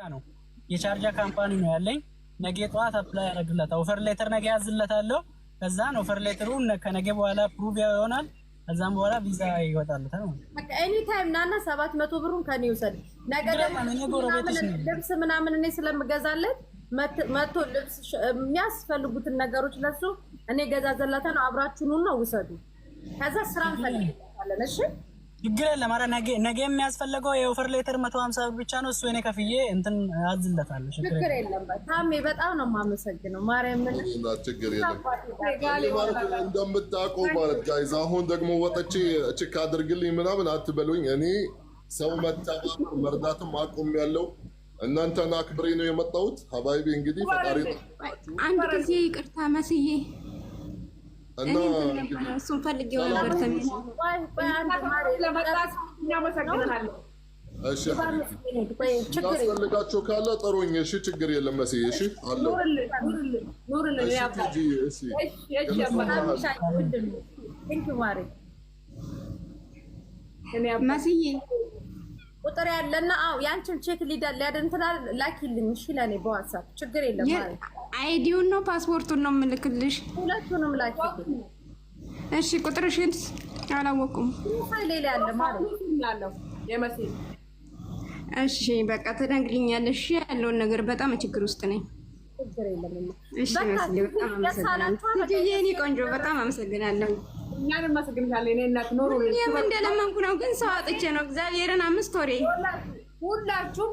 ነው የቻርጃ ካምፓኒ ነው ያለኝ። ነገ ጠዋት አፕላይ ያደርግለታል። ኦፈር ሌተር ነገ ያዝለታለሁ። ከዛን ኦፈር ሌተሩን ከነገ በኋላ ፕሩቭ ይሆናል። ከዛም በኋላ ቪዛ ይወጣልታል ማለት ነው። ኤኒ ታይም ናና 700 ብሩን ከኔ ይወሰድ። ነገ ደግሞ ልብስ ምናምን እኔ ስለምገዛለት መጥቶ ልብስ የሚያስፈልጉትን ነገሮች ለሱ እኔ ገዛዘላታን አብራችሁን ነው ውሰዱ። ከዛ ስራ እንፈልጋለን። እሺ ችግር የለም። ኧረ ነገ የሚያስፈልገው የኦፈር ሌተር 150 ብር ብቻ ነው። እሱ እኔ ከፍዬ እንትን አዝለታለሁ። ችግር የለም። ታሜ በጣም ነው የማመሰግነው። ማርያም ችግር የለም። እንደምታውቀው ማለት ጋይዝ አሁን ደግሞ ወጥቼ ቼክ አድርግልኝ ምናምን አትበሉኝ። እኔ ሰው መተባበር መርዳትም አቁሜያለሁ። እናንተን አክብሬ ነው የመጣሁት። ሀባይቢ እንግዲህ ፈጣሪ አንድ ጊዜ ይቅርታ መስዬ እና እሱን ፈልጌው ነበር። ተሚን እሺ ያስፈልጋቸው ካለ ጥሩኝ። እሺ ችግር የለም መስዬ። እሺ አለው መስዬ ቁጥር ያለና አው ያንቺን ቼክ ሊያደንትና ላኪልኝ። እሺ ለኔ በዋትስአፕ ችግር የለም ማለት አይዲውን ነው ፓስፖርቱን ነው የምልክልሽ። ሁለቱንም ላኪልኝ። እሺ ቁጥርሽን አላወቁም። ፋይል ላይ ያለ ማለት ነው የመሲ። እሺ በቃ ትነግሪኛለሽ ያለውን ነገር። በጣም ችግር ውስጥ ነኝ። ችግር የለም። እሺ መስዬ በጣም አመሰግናለሁ። የኔ ቆንጆ በጣም አመሰግናለሁ። እኛን ማሰግንሻለሁ። እኔ እናት ኖሩ እኔም እንደለመንኩ ነው፣ ግን ሰው አጥቼ ነው። እግዚአብሔርን 5 ወሬ ሁላችሁም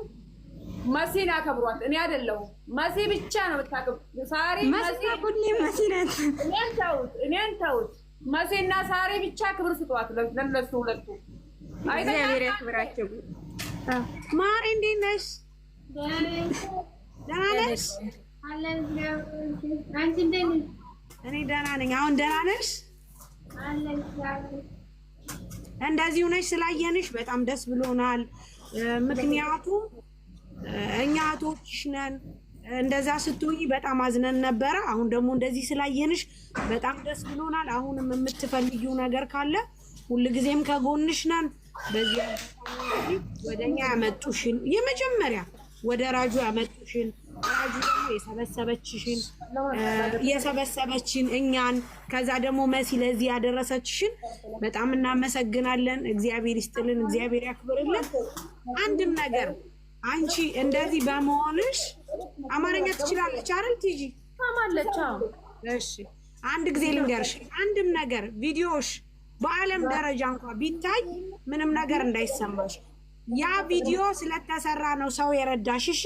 መሲን አከብሯት። እኔ አይደለሁም መሲ ብቻ ነው የምታከብሩ። ሳሪ መሲ ሁሌ መሲ ናት። እኔን ተውት። መሲና ሳሪ ብቻ ክብር ስጧት ለነሱ ሁለቱ። እግዚአብሔር ያክብራቸው። ማሪ እንዴት ነሽ? ደህና ነሽ? አንቺ እንዴት ነሽ? እኔ ደህና ነኝ። አሁን ደህና ነሽ? እንደዚህ ሆነሽ ስላየንሽ በጣም ደስ ብሎናል። ምክንያቱም እኛ እህቶችሽ ነን። እንደዛ ስትሆኚ በጣም አዝነን ነበረ። አሁን ደግሞ እንደዚህ ስላየንሽ በጣም ደስ ብሎናል። አሁንም የምትፈልጊው ነገር ካለ ሁልጊዜም ከጎንሽ ነን። በዚህ ወደኛ ያመጡሽን የመጀመሪያ ወደ ራጁ ያመጡሽን ራጁ ደግሞ የሰበሰበችን እኛን ከዛ ደግሞ መሲ ለዚህ ያደረሰችሽን በጣም እናመሰግናለን። እግዚአብሔር ይስጥልን፣ እግዚአብሔር ያክብርልን። አንድም ነገር አንቺ እንደዚህ በመሆንሽ አማርኛ ትችላለች አይደል? ቲጂ ታማለች። እሺ አንድ ጊዜ ልንገርሽ፣ አንድም ነገር ቪዲዮሽ በአለም ደረጃ እንኳን ቢታይ ምንም ነገር እንዳይሰማሽ። ያ ቪዲዮ ስለተሰራ ነው ሰው የረዳሽ። እሺ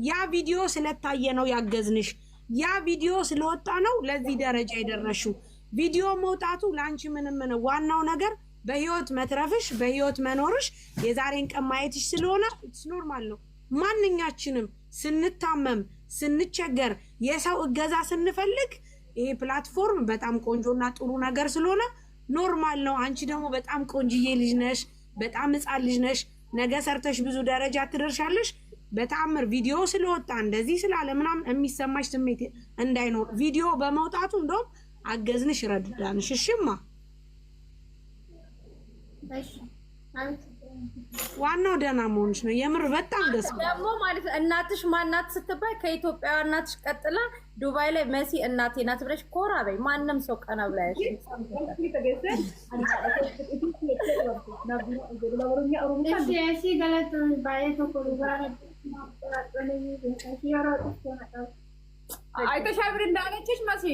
ያ ቪዲዮ ስለታየ ነው ያገዝንሽ። ያ ቪዲዮ ስለወጣ ነው ለዚህ ደረጃ የደረሽው። ቪዲዮ መውጣቱ ላንቺ ምንም ነው። ዋናው ነገር በህይወት መትረፍሽ፣ በህይወት መኖርሽ፣ የዛሬን ቀን ማየትሽ ስለሆነ ኖርማል ነው። ማንኛችንም ስንታመም፣ ስንቸገር፣ የሰው እገዛ ስንፈልግ ይሄ ፕላትፎርም በጣም ቆንጆና ጥሩ ነገር ስለሆነ ኖርማል ነው። አንቺ ደግሞ በጣም ቆንጅዬ ልጅ ነሽ፣ በጣም ህፃን ልጅ ነሽ። ነገ ሰርተሽ ብዙ ደረጃ ትደርሻለሽ። በታምር ቪዲዮ ስለወጣ እንደዚህ ስላለ ምናምን የሚሰማሽ ስሜት እንዳይኖር ቪዲዮ በመውጣቱ እንደውም አገዝንሽ፣ ረዳንሽ። እሺማ ዋናው ደህና መሆንሽ ነው። የምር በጣም ደስ ደግሞ ማለት እናትሽ ማናት ስትባይ ከኢትዮጵያ እናትሽ ቀጥላ ዱባይ ላይ መሲ እናቴ ናት ብለሽ ኮራ በይ። ማንም ሰው ቀና ብላሽ አይተሻብር እንዳለችሽ መሲ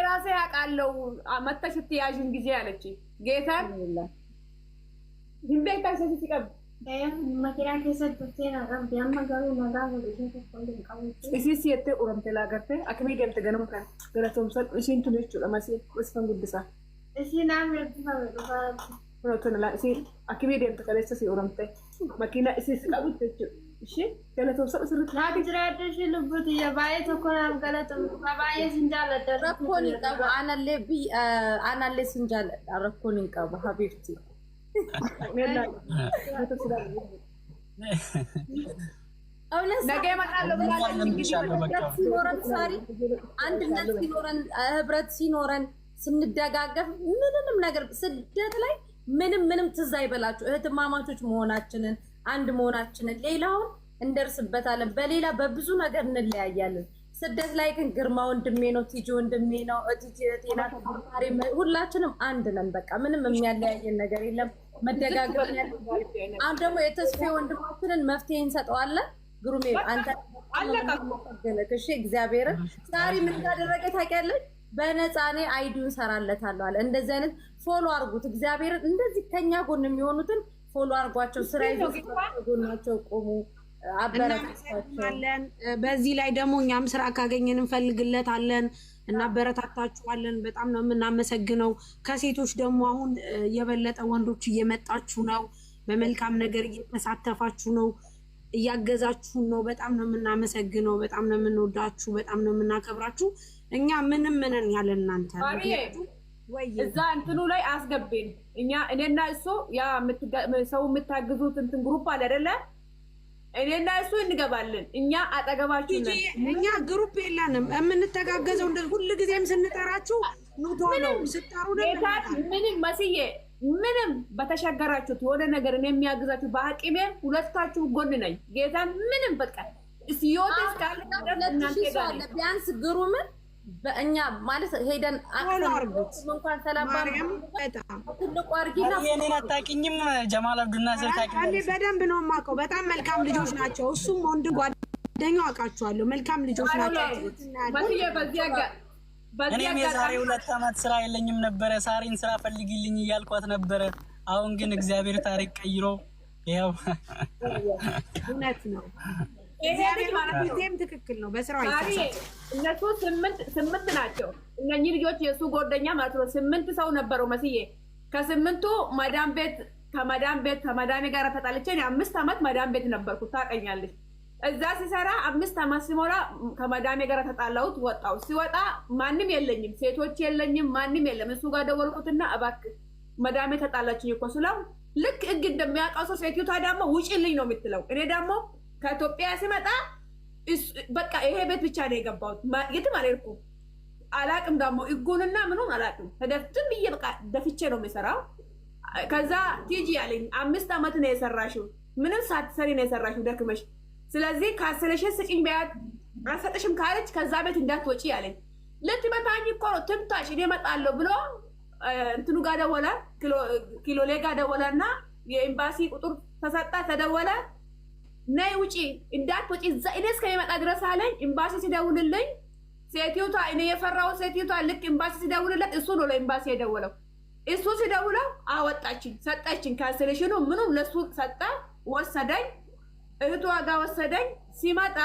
ራሴ ያውቃለሁ መተሽ ትያዥን ጊዜ አለች ጌታን ዲምቤታ ሲቀብ መኪና ከሰጥተና ቀም ያማጋሩ ነጋሩ እሺ ሲየተ ኡረምተ ላገርተ አክሜ ደምተ ገነም ካን ገረቶም ሰጥ እሺን ትንሽ ለማሲ ወስፈን ጉድሳ እሺ ናም ሮቶን ላ እሺ አክሜ ደምተ ከለሰ ሲ ኡረምተ መኪና እሺ ሲቀቡት እሺ ገለቶም ሰጥ ስርት ናት ድራደሽ ልቡት የባየ ተኮራም ገለቶም ባየ ሲንጃለ ረኮን ይቀቡ አናለ ሲንጃለ ረኮን ይቀቡ ሀቢብቲ ነገ እመጣለሁ ብላለች። አንድነት ሲኖረን ህብረት ሲኖረን ስንደጋገፍ ምንም ነገር ስደት ላይ ምንም ትዝ አይበላችሁ። እህትማማቾች መሆናችንን አንድ መሆናችንን ሌላውን እንደርስበታለን። በሌላ በብዙ ነገር እንለያያለን። ስደት ላይ ግን ግርማ ወንድሜ ነው፣ ቲጂ ወንድሜ ነው፣ እቲጂ ጤና ተማሪ፣ ሁላችንም አንድ ነን። በቃ ምንም የሚያለያየን ነገር የለም። መደጋገፍ ያለው አሁን ደግሞ የተስፋ ወንድማችንን መፍትሄ እንሰጠዋለን። ግሩሜ አንተ አለቀሽ እግዚአብሔርን ሳሪ ምን ታደረገ ታውቂያለሽ? በነፃ እኔ አይዲውን ሰራለታለሁ አለ። እንደዚህ አይነት ፎሎ አርጉት። እግዚአብሔርን እንደዚህ ከኛ ጎን የሚሆኑትን ፎሎ አርጓቸው። ስራ ጎናቸው ቆሙ፣ አበረታታለን። በዚህ ላይ ደግሞ እኛም ስራ ካገኘን እንፈልግለታለን፣ እናበረታታችኋለን። በጣም ነው የምናመሰግነው። ከሴቶች ደግሞ አሁን የበለጠ ወንዶች እየመጣችሁ ነው፣ በመልካም ነገር እየተሳተፋችሁ ነው፣ እያገዛችሁን ነው። በጣም ነው የምናመሰግነው። በጣም ነው የምንወዳችሁ፣ በጣም ነው የምናከብራችሁ። እኛ ምንም ምንን ያለ እናንተ ወይ እዛ እንትኑ ላይ አስገቤን እኔና እሱ ያ ሰው የምታግዙት እንትን ግሩፕ አለ አይደለ? እኔና እሱ እንገባለን። እኛ አጠገባችሁ ነን። እኛ ግሩፕ የለንም የምንተጋገዘው። እንደ ሁሉ ጊዜም ስንጠራችሁ ኑቶ ነው ስጣሩ ምንም መስዬ ምንም በተሸገራችሁት የሆነ ነገር እኔ የሚያግዛችሁ በአቅሜ ሁለታችሁ ጎን ነኝ። ጌታ ምንም በቃ እስዮት እስካለ ቢያንስ ግሩምን በእኛ ማለት ሄደን እንኳን ሰላም ትልቁ አርጊና የኔን አታውቂኝም። ጀማል አብዱናስር ታውቂኛለሽ? በደንብ ነው የማውቀው። በጣም መልካም ልጆች ናቸው። እሱም ወንድ ጓደኛው አውቃቸዋለሁ። መልካም ልጆች ናቸው። እኔም የዛሬ 2 ዓመት ስራ የለኝም ነበረ። ሳሪን ስራ ፈልጊልኝ እያልኳት ነበረ። አሁን ግን እግዚአብሔር ታሪክ ቀይሮ ያው እውነት ነው። እግዚአብሔር ማለት ነው። ትክክል ነው። በስራው አይተሳሰብ። እነሱ 8 ናቸው። እነኚህ ልጆች የሱ ጓደኛ ማለት ነው። 8 ሰው ነበረው መስዬ። ከ8ቱ ከመዳሜ ጋር ተጣልቼ 5 ዓመት መዳም ቤት ነበርኩ። ታውቀኛለች። እዛ ሲሰራ 5 ዓመት ሲሞላ ከመዳሜ ጋር ተጣላሁት። ወጣው። ሲወጣ ማንም የለኝም፣ ሴቶች የለኝም፣ ማንም የለም። እሱ ጋር ደወልኩትና እባክህ መዳሜ ተጣላችኝ እኮ ስለው ልክ እግ እንደሚያውቀው ሰው ሴትዮዋ ደግሞ ውጪልኝ ነው የምትለው። እኔ ደግሞ ከኢትዮጵያ ሲመጣ በቃ ይሄ ቤት ብቻ ነው የገባሁት። የትም አልሄድኩም። አላቅም ደግሞ እጉንና ምኑን አላቅም። ተደፍትም ብዬ በቃ ደፍቼ ነው የሚሰራው። ከዛ ቲጂ ያለኝ 5 ዓመት ነው የሰራሽው፣ ምንም ሳትሰሪ ነው የሰራሽው ደክመሽ። ስለዚህ ካሰለሽ ስጭኝ ቢያት አልሰጥሽም ካለች ከዛ ቤት እንዳትወጪ ያለኝ። ልትመታኝ እኮ ነው ትምታሽ፣ እኔ እመጣለሁ ብሎ እንትኑ ጋር ደወለ፣ ኪሎሌ ጋር ደወለና የኤምባሲ ቁጥር ተሰጣ፣ ተደወለ። ነይ ውጪ እንዳትወጪ እዛ እኔ እስከሚመጣ ድረስ አለኝ። ኤምባሲ ሲደውልልኝ ሴትዮዋ እኔ የፈራው ሴትዮዋ ልክ ኤምባሲ ሲደውልለት እሱ ነው ለኤምባሲ የደወለው። እሱ ሲደውለው አወጣችኝ፣ ሰጠችኝ። ካንስሌሽኑ ምኑም ለሱ ሰጣ፣ ወሰደኝ። እህቷ ጋር ወሰደኝ። ሲመጣ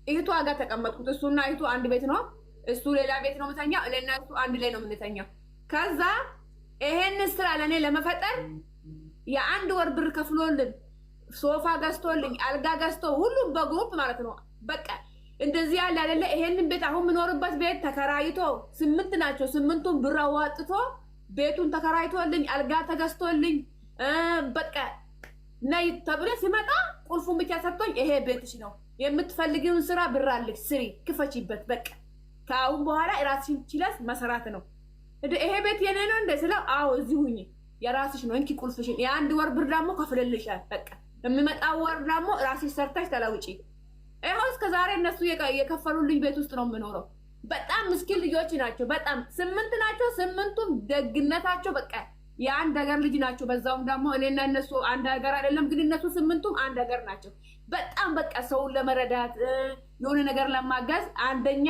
እህቷ ጋር ተቀመጥኩት። እሱና እህቱ አንድ ቤት ነው፣ እሱ ሌላ ቤት ነው የምተኛው፣ እኔና እሱ አንድ ላይ ነው የምንተኛው። ከዛ ይሄን ስራ ለእኔ ለመፈጠር የ1 ወር ብር ከፍሎልን ሶፋ ገዝቶልኝ አልጋ ገዝቶ ሁሉም በግሩፕ ማለት ነው። በቃ እንደዚህ ያለ አይደለ። ይሄንን ቤት አሁን የምኖርበት ቤት ተከራይቶ 8 ናቸው። 8ቱን ብር አዋጥቶ ቤቱን ተከራይቶልኝ አልጋ ተገዝቶልኝ በቃ ነይ ተብሎ ሲመጣ ቁልፉን ብቻ ሰጥቶኝ ይሄ ቤትሽ ነው፣ የምትፈልጊውን ስራ ብር አለሽ ስሪ፣ ክፈቺበት። በቃ ከአሁን በኋላ ራስሽን ችለሽ መሰራት ነው። ይሄ ቤት የኔ ነው እንደ ስለው አዎ እዚህ ሁኚ፣ የራስሽ ነው፣ እንኪ ቁልፍሽን። የ1 ወር ብር ደግሞ ከፍልልሻል። በቃ የሚመጣው ወር ደግሞ ራስሽ ሰርተሽ ተለውጪ። ይኸው እስከ ዛሬ እነሱ የከፈሉልኝ ቤት ውስጥ ነው የምኖረው። በጣም ምስኪን ልጆች ናቸው። በጣም 8 ናቸው። 8ቱም ደግነታቸው በቃ የአንድ ሀገር ልጅ ናቸው። በዛውም ደግሞ እኔና እነሱ አንድ ሀገር አይደለም፣ ግን እነሱ 8ቱም አንድ ሀገር ናቸው። በጣም በቃ ሰውን ለመረዳት የሆነ ነገር ለማገዝ አንደኛ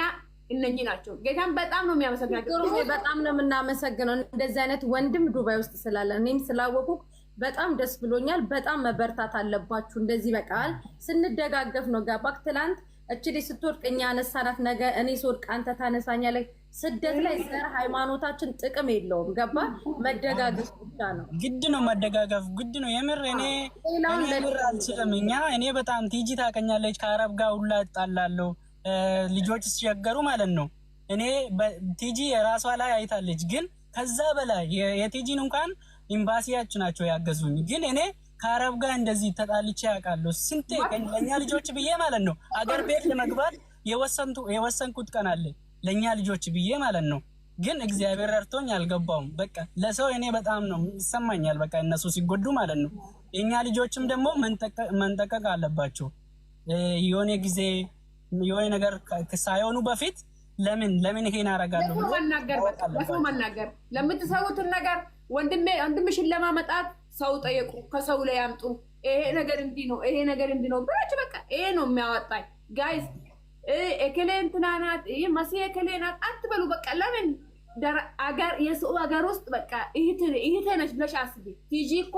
እነኚህ ናቸው። ጌታም በጣም ነው የሚያመሰግናቸው። በጣም ነው የምናመሰግነው እንደዚህ አይነት ወንድም ዱባይ ውስጥ ስላለ። እኔም ስላወቁ በጣም ደስ ብሎኛል። በጣም መበርታት አለባችሁ። እንደዚህ በቃል ስንደጋገፍ ነው። ገባክ? ትላንት እችዲ ስትወድቅ እኛ አነሳናት፣ ነገ እኔ ስወድቅ አንተ ታነሳኛለህ። ስደት ላይ ዘር ሃይማኖታችን ጥቅም የለውም። ገባ? መደጋገፍ ብቻ ነው። ግድ ነው መደጋገፍ፣ ግድ ነው የምር። እኔ ምር አልችልም። እኔ በጣም ቲጂ ታውቀኛለች፣ ከአረብ ጋር ሁላ እጣላለሁ ልጆች ሲቸገሩ ማለት ነው። እኔ ቲጂ የራሷ ላይ አይታለች፣ ግን ከዛ በላይ የቲጂን እንኳን ኤምባሲያችሁ ናቸው ያገዙኝ። ግን እኔ ከአረብ ጋር እንደዚህ ተጣልቼ ያውቃለሁ። ስንቴ ለእኛ ልጆች ብዬ ማለት ነው አገር ቤት ለመግባት የወሰንኩት ቀን አለ ለእኛ ልጆች ብዬ ማለት ነው። ግን እግዚአብሔር ረድቶኝ አልገባውም። በቃ ለሰው እኔ በጣም ነው ይሰማኛል። በቃ እነሱ ሲጎዱ ማለት ነው። የኛ ልጆችም ደግሞ መንጠቀቅ አለባቸው። የሆነ ጊዜ የሆነ ነገር ሳይሆኑ በፊት ለምን ይሄን አደርጋለሁ ብሎ መናገር ለምትሰሩትን ነገር ወንድምሽን ለማመጣት ሰው ጠየቁ፣ ከሰው ላይ ያምጡ። ይሄ ነገር እንዲህ ነው፣ ይሄ ነገር እንዲህ ነው ብላችሁ በቃ ይሄ ነው የሚያወጣኝ። ጋይስ እከሌ እንትና ናት፣ ይሄ መሲ እከሌ ናት አትበሉ። በቃ ለምን አገር የሰው አገር ውስጥ በቃ እህቴ ነች ብለሽ አስቢ። ቲጂ እኮ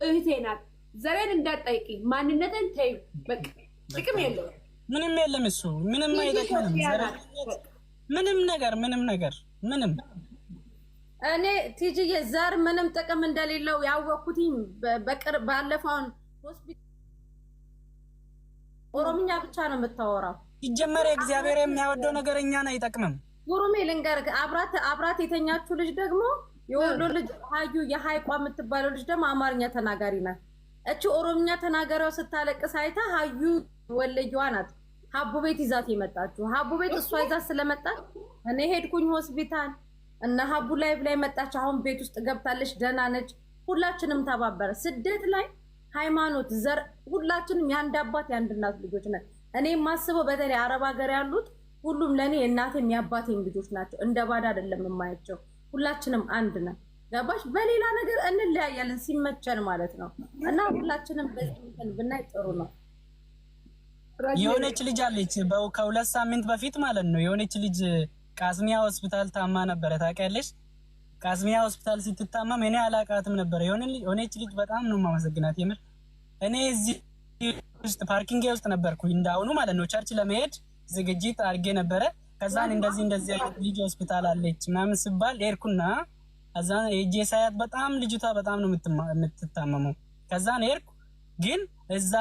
እህቴ ናት። ዘሬን እንዳትጠይቂ፣ ማንነትን ተይው። በቃ ጥቅም የለውም፣ ምንም የለም። እሱ ምንም አይጠቅምም። ምንም ነገር እኔ ቲጂዬ ዘር ምንም ጥቅም እንደሌለው ያወቅኩት በቅርብ ባለፈውን ሆስፒታል ኦሮምኛ ብቻ ነው የምታወራው። ይጀመር እግዚአብሔር የሚያወደው ነገር እኛን አይጠቅምም። ጉሩሜ ልንገርህ፣ አብራት የተኛችው ልጅ ደግሞ የወሎ ልጅ ሀዩ የሀይቋ የምትባለው ልጅ ደግሞ አማርኛ ተናጋሪ ናት። እቺ ኦሮምኛ ተናጋሪዋ ስታለቅስ አይታ ሀዩ ወለየዋ ናት ሀቡ ቤት ይዛት የመጣችው። ሀቡ ቤት እሷ ይዛት ስለመጣች እኔ ሄድኩኝ ሆስፒታል እና ሀቡ ላይ መጣች። አሁን ቤት ውስጥ ገብታለች፣ ደህና ነች። ሁላችንም ተባበረ። ስደት ላይ ሃይማኖት፣ ዘር ሁላችንም የአንድ አባት የአንድ እናት ልጆች ነን። እኔ የማስበው በተለይ አረብ ሀገር ያሉት ሁሉም ለእኔ የእናቴም የአባቴም ልጆች ናቸው። እንደ ባዳ አይደለም የማያቸው። ሁላችንም አንድ ነን። ገባሽ? በሌላ ነገር እንለያያለን ሲመቸን ማለት ነው። እና ሁላችንም በዚህ ብናይ ጥሩ ነው። የሆነች ልጅ አለች ከ2 ሳምንት በፊት ማለት ነው። የሆነች ልጅ ቃስሚያ ሆስፒታል ታማ ነበረ። ታውቂያለሽ? ቃስሚያ ሆስፒታል ስትታመም እኔ አላውቃትም ነበር። የሆነች ልጅ በጣም ነው የማመሰግናት የምር። እኔ እዚህ ውስጥ ፓርኪንግ ውስጥ ነበርኩኝ እንዳሁኑ ማለት ነው። ቸርች ለመሄድ ዝግጅት አድርጌ ነበረ። ከዛን እንደዚህ አይነት ልጅ ሆስፒታል አለች ምናምን ሲባል ሄድኩና ከዛን ሄጄ ሳያት በጣም ልጅቷ በጣም ነው የምትታመመው። ከዛን ሄድኩ ግን እዛ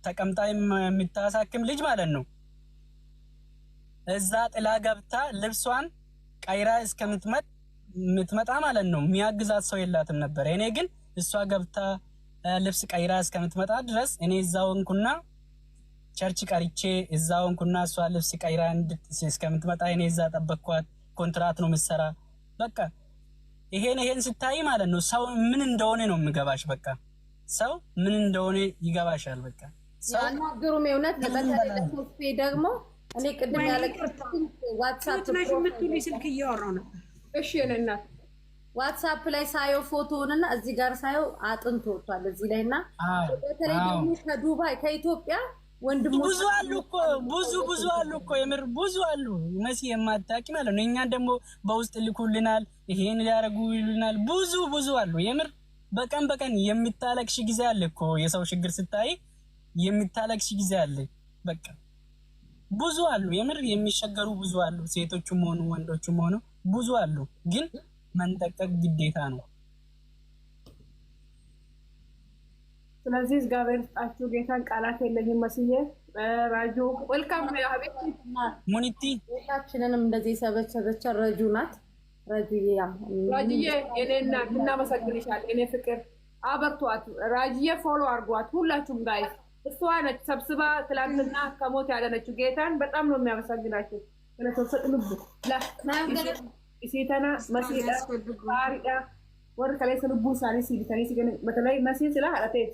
ተቀምጣ የምታሳክም ልጅ ማለት ነው እዛ ጥላ ገብታ ልብሷን ቀይራ እስከምትመጣ ማለት ነው የሚያግዛት ሰው የላትም ነበር። እኔ ግን እሷ ገብታ ልብስ ቀይራ እስከምትመጣ ድረስ እኔ እዛው እንኩና ቸርች ቀርቼ እዛው እንኩና እሷ ልብስ ቀይራ እስከምትመጣ እኔ እዛ ጠበቅኳት። ኮንትራት ነው የምትሰራ። በቃ ይሄን ስታይ ማለት ነው ሰው ምን እንደሆነ ነው የምገባሽ። በቃ ሰው ምን እንደሆነ ይገባሻል። በቃ ያናገሩም የእውነት ለተለለፈ ደግሞ እኔ ቅድም ዋትስአፕ ምትሉኝ ስልክ እያወራሁ ነበር። እሺ እና ዋትስአፕ ላይ ሳየው ፎቶውንና እዚህ ጋር ሳየው አጥንት ወጥቷል እዚህ ላይና በተለይ ደግሞ ከዱባይ ከኢትዮጵያ ወንድሞች ብዙ አሉ እኮ የምር ብዙ አሉ። መሲ የማታውቂ ማለት ነው። እኛን ደግሞ በውስጥ ልኩልናል፣ ይሄን ሊያረጉ ይሉናል። ብዙ አሉ የምር። በቀን የሚታለቅሽ ጊዜ አለ እኮ የሰው ችግር ስታይ የሚታለቅሽ ጊዜ አለ። በቃ ብዙ አሉ የምር የሚሸገሩ ብዙ አሉ። ሴቶቹም ሆኑ ወንዶቹም ሆኑ ብዙ አሉ። ግን መንጠቀቅ ግዴታ ነው። ስለዚህ እግዚአብሔር ይስጣችሁ። ጌታን ቃላት የለኝም። መስዬ ራጁ ወልካም ነው ሀቢብ ሙኒቲ ሁላችንንም እንደዚህ ሰበቸ ረጁ ናት። ራጁዬ የኔ እናት እናመሰግንሻለን። እኔ ፍቅር አበርቷት። ራጅዬ ፎሎ አርጓት ሁላችሁም ጋይስ። እሷ ነች ሰብስባ ትላንትና ከሞት ያለነችው። ጌታን በጣም ነው የሚያመሰግናችሁ። ስለተሰጥልቡ ኢሲተና መሲዳ ታሪዳ ወር ከላይ ሰልቡ ሳሪ ሲቢታኒ ሲገነ በተለይ መሲ ስላ አለቴት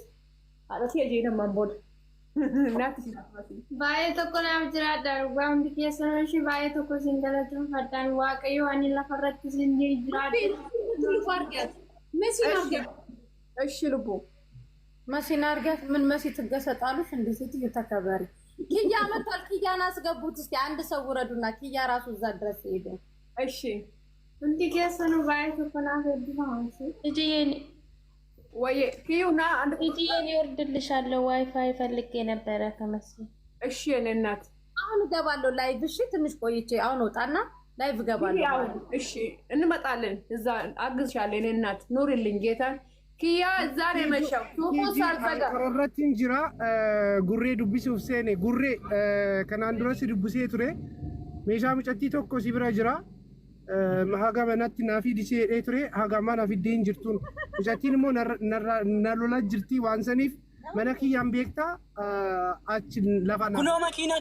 ጄነ ማንቦድ እናት ሲናፋሲ ባየ ተቆና አብጅራዳ ሩባም ዲኬሰንሽ ባየ ተቆ ሲንገለቱ ፈዳን ዋቀዩ አኒ ለፈረት ሲንዲ ጅራዳ ፋርጋት መሲ ናርጋ እሺ ልቡ መሲ ናርጋት ምን መሲ ትገሰጣሉሽ? እንደዚህ ተከበሪ። ኪያ መጣል ኪያና አስገቡት እስቲ አንድ ሰው ወረዱና ኪያ ራሱ እዛ ድረስ ሄደ። እሺ እንዲከሰኑ ባየ ተቆና ፈድፋንሲ እጂኒ ወይ ኪዩና አንድ እጂኒ ወርድልሻለሁ። ዋይፋይ ፈልጌ ነበረ ከመሲ። እሺ የኔ እናት አሁን ገባለሁ ላይቭ። እሺ ትንሽ ቆይቼ አሁን ወጣና ላይቭ ገባለሁ። እሺ እንመጣለን። እዛ አግዝሻለሁ የኔ እናት። ኑሪልኝ ጌታን ኪያ እዛ ነው የመሸው ሳልዘጋ ረቲን ጅራ ጉሬ ዱቢሱፍ ሴኔ ጉሬ ከናን ዱረስ ዱብሴ ቱሬ ሜሻ ሙጨቲ ቶኮ ሲብራ ጅራ haga manatti naafi disee ture haga mana fiddeen jirtuun mucattiin immoo nalola jirti waan saniif mana kiyyaan beektaa achi lafa na kunoo makiina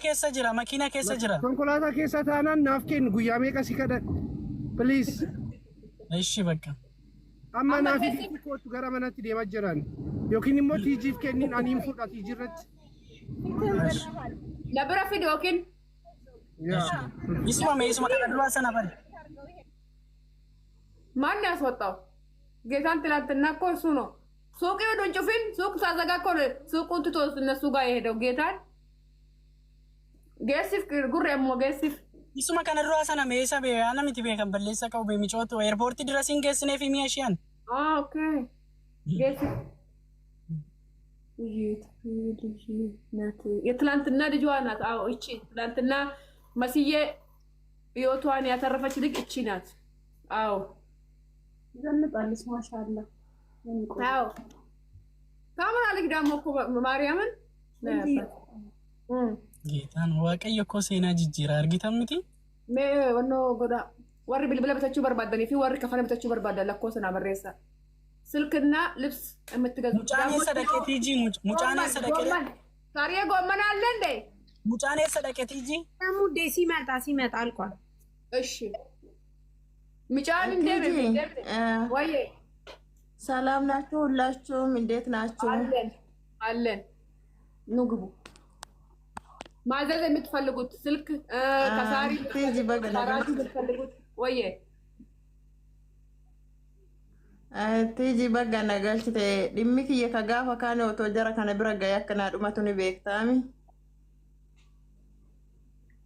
keessa jira konkolaataa keessa taanaan naaf kennu guyyaa meeqa si kadhan please እሺ በቃ amma naaf kootu gara manatti deemaa jiran yookiin immoo tiijiif kennin aniin fudha tiijirratti. Na bira fidi yookiin. Isuma kana duraa sana bari. ማን ያስወጣው? ጌታን ትላንትና እኮ እሱ ነው ሱቅ ሄዶን ጩፊን ሱቅ ሳዘጋ እኮ ሱቁን ትቶ እነሱ ጋር የሄደው ጌታን ጌሲፍ ጉሬሞ ጌሲፍ Isuma kana duraa sana meeshaa beeyana miti beekan balleessa qabu beemicoota airportii dirasiin geessineef mi'eeshiyan. ኦኬ ጌሲፍ የትላንትና ልጇ ናት። አዎ እቺ ትላንትና መስዬ ህይወቷን ያተረፈች ልጅ እቺ ናት። አዎ ዘንጣለች ማሻአላ። አዎ ካሜራ ልጅ ደግሞ እኮ ማርያምን ጌታን waaqayyo እኮ seenaa jijjiira argitan miti mee wanno goda warri bilbila bitachuu barbaadanii fi warri kafana bitachuu barbaadan lakkoofsa na barreessa ስልክና ልብስ የምትገዙ ሙጫኔ ሰደቀ ቲጂ ሙጫኔ ሰደቀ ታሪያ ጎመን አለ እንዴ ሙጫኔ ሰደቀ ቲጂ ሙዴ ሲመጣ አልቋል። እሺ ሙጫኔ እንዴ ወይ ሰላም ናችሁ ሁላችሁም እንዴት ናችሁ? አለን ኑ ግቡ። ማዘዝ የምትፈልጉት ስልክ ከሳሪ ቲጂ በገና የምትፈልጉት ወይ Tiji baga nagalchite dhimmi kiyya ka gaafa kaane otoo jara kana bira gahe akkana dhumatu ni beektaami.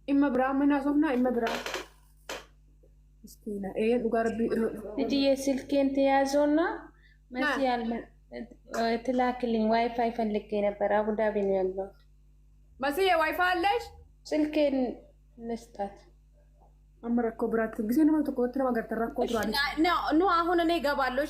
Imma biraa mana sofnaa imma biraa. Miskiina dhugaa rabbii. Tiji የስልኬን ተያዘውና መስያል ትላክልኝ ዋይፋይ ፈልጌ ነበር አቡዳቢ ነው ያለው። መስዬ ዋይፋይ አለሽ? ስልኬን ልስጣት። አመረኮ ብራት ጊዜ ነው ተቆጥረ ማገር ተራኮ ብራት ኖ አሁን እኔ እገባለሁ።